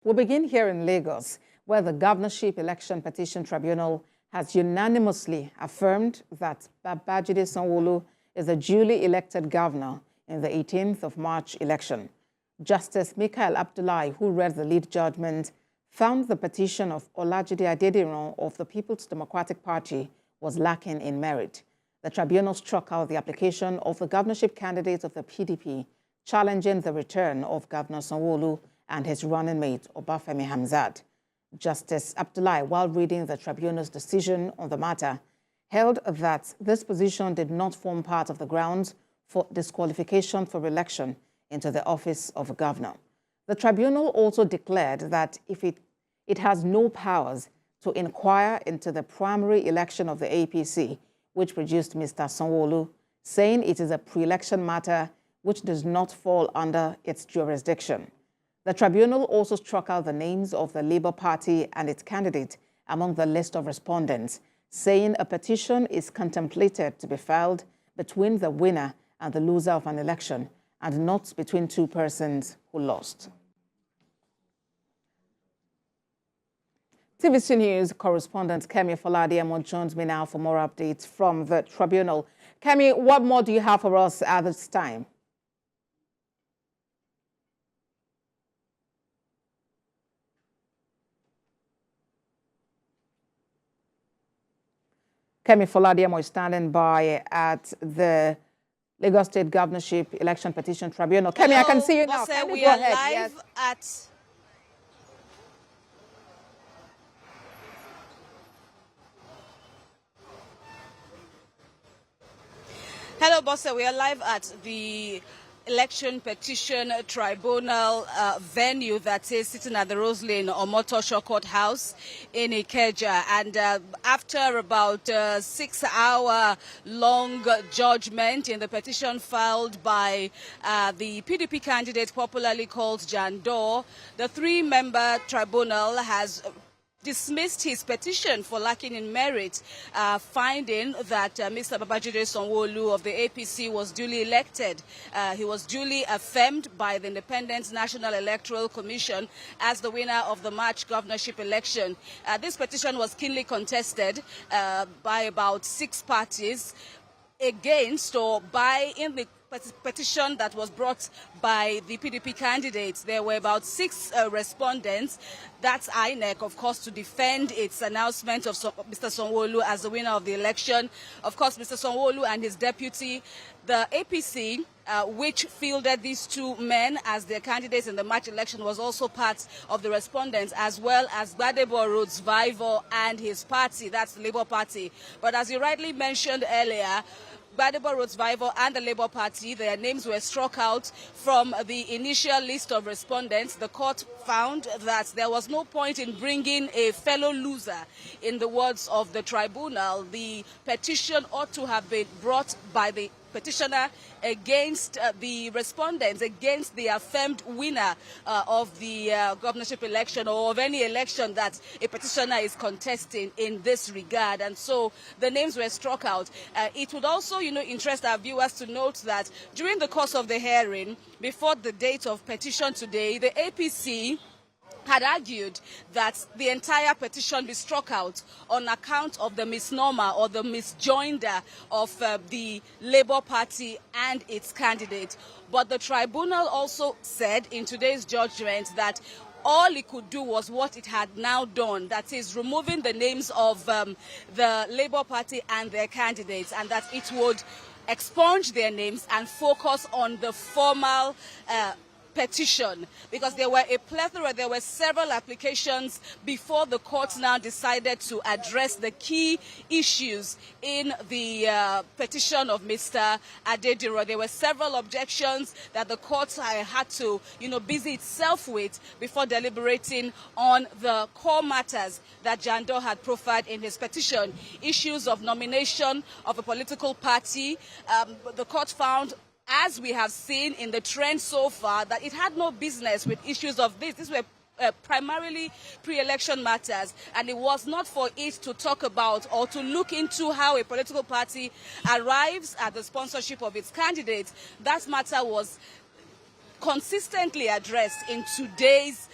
We'll begin here in Lagos, where the Governorship Election Petition Tribunal has unanimously affirmed that Babajide Sanwo-Olu is a duly elected governor in the 18th of March election. Justice Michael Abdullahi, who read the lead judgment, found the petition of Olajide Adediran of the People's Democratic Party was lacking in merit. The tribunal struck out the application of the governorship candidate of the PDP, challenging the return of Governor Sanwo-Olu and his running mate, Obafemi Hamzat. Justice Abdullahi, while reading the tribunal's decision on the matter, held that this position did not form part of the grounds for disqualification for election into the office of a governor. The tribunal also declared that if it has no powers to inquire into the primary election of the APC, which produced Mr. Sanwo-Olu, saying it is a pre-election matter which does not fall under its jurisdiction. The tribunal also struck out the names of the Labour Party and its candidate among the list of respondents, saying a petition is contemplated to be filed between the winner and the loser of an election, and not between two persons who lost. TVC News correspondent Kemi Fola-Adeyemo joins me now for more updates from the tribunal. Kemi, what more do you have for us at this time? Kemi Fola-Adeyemo is standing by at the Lagos State Governorship Election Petition Tribunal. Kemi, I can see you now. We are live at... Hello, Bosse. We are live at the Election Petition Tribunal venue that is sitting at the Roselyn Omotosho Courthouse in Ikeja. And after about 6-hour long judgment in the petition filed by the PDP candidate popularly called Jandor, the three-member tribunal has dismissed his petition for lacking in merit, finding that Mr. Babajide Sanwo-Olu of the APC was duly elected. He was duly affirmed by the Independent National Electoral Commission as the winner of the March governorship election. This petition was keenly contested by about 6 parties against or by in the petition that was brought by the PDP candidates. There were about 6 respondents. That's INEC, of course, to defend its announcement of Mr. Sanwo-Olu as the winner of the election. Of course, Mr. Sanwo-Olu and his deputy, the APC, which fielded these 2 men as their candidates in the March election, was also part of the respondents, as well as Gbadebo Rhodes-Vivour and his party, that's the Labour Party. But as you rightly mentioned earlier, Gbadebo Rhodes-Vivour and the Labour Party, their names were struck out from the initial list of respondents. The court found that there was no point in bringing a fellow loser. In the words of the tribunal, the petition ought to have been brought by the petitioner against the respondents, against the affirmed winner of the governorship election or of any election that a petitioner is contesting in this regard. And so the names were struck out. It would also, interest our viewers to note that during the course of the hearing, before the date of petition today, the APC had argued that the entire petition be struck out on account of the misnomer or the misjoinder of the Labour Party and its candidate. But the tribunal also said in today's judgment that all it could do was what it had now done, that is removing the names of the Labour Party and their candidates, and that it would expunge their names and focus on the formal petition, because there were a plethora, there were several applications before the court now decided to address the key issues in the petition of Mr. Adediran. There were several objections that the court had to, busy itself with before deliberating on the core matters that Jandor had profiled in his petition. Issues of nomination of a political party. The court found, as we have seen in the trend so far, that it had no business with issues of this. These were primarily pre-election matters, and it was not for it to talk about or to look into how a political party arrives at the sponsorship of its candidates. That matter was consistently addressed in today's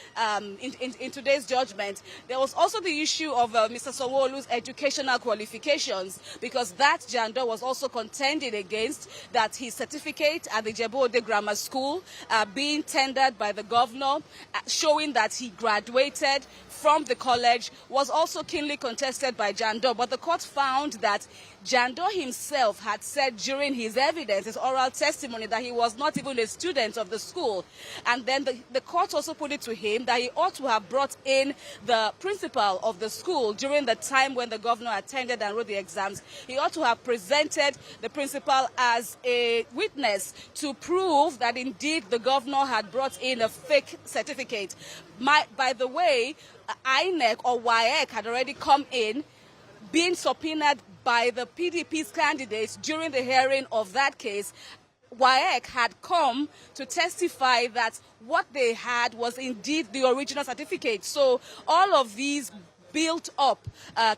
in today's judgment. There was also the issue of Mr. Sanwo-Olu's educational qualifications, because that Jandor was also contending against that his certificate at the Jebode Grammar School being tendered by the governor, showing that he graduated from the college, was also keenly contested by Jandor. But the court found that Jandor himself had said during his evidence, his oral testimony, that he was not even a student of the school. And then the court also put it to him that he ought to have brought in the principal of the school during the time when the governor attended and wrote the exams. He ought to have presented the principal as a witness to prove that indeed the governor had brought in a fake certificate. By the way, INEC or WAEC had already come in, being subpoenaed by the PDP's candidates during the hearing of that case. WAEC had come to testify that what they had was indeed the original certificate. So all of these built up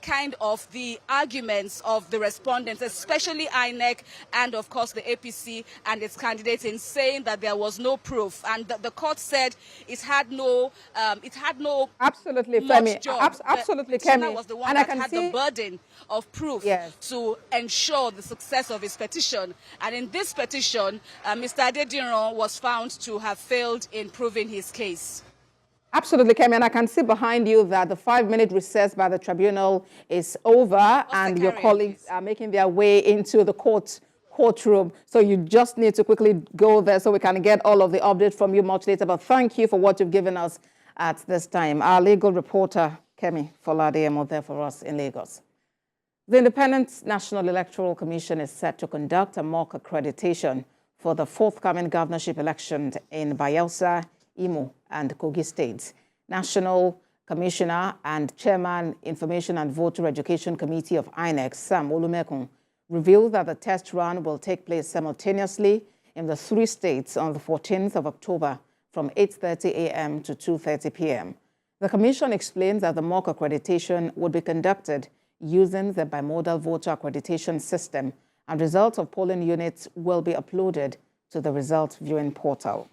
kind of the arguments of the respondents, especially INEC and, of course, the APC and its candidates, in saying that there was no proof. And the court said it had no absolutely, Kemi. Absolutely, Kemi. Was the one that had the burden of proof to ensure the success of his petition. And in this petition, Mr. Adediran was found to have failed in proving his case. Absolutely, Kemi, and I can see behind you that the 5-minute recess by the tribunal is over, and your colleagues are making their way into the courtroom. So you just need to quickly go there so we can get all of the updates from you much later. But thank you for what you've given us at this time. Our legal reporter, Kemi Fola-Adeyemo, there for us in Lagos. The Independent National Electoral Commission is set to conduct a mock accreditation for the forthcoming governorship election in Bayelsa, Imo, and Kogi states. National Commissioner and Chairman, Information and Voter Education Committee of INEC, Sam Olumekun, revealed that the test run will take place simultaneously in the 3 states on the 14th of October from 8:30 a.m. to 2:30 p.m. The Commission explains that the mock accreditation would be conducted using the bimodal voter accreditation system, and results of polling units will be uploaded to the result viewing portal.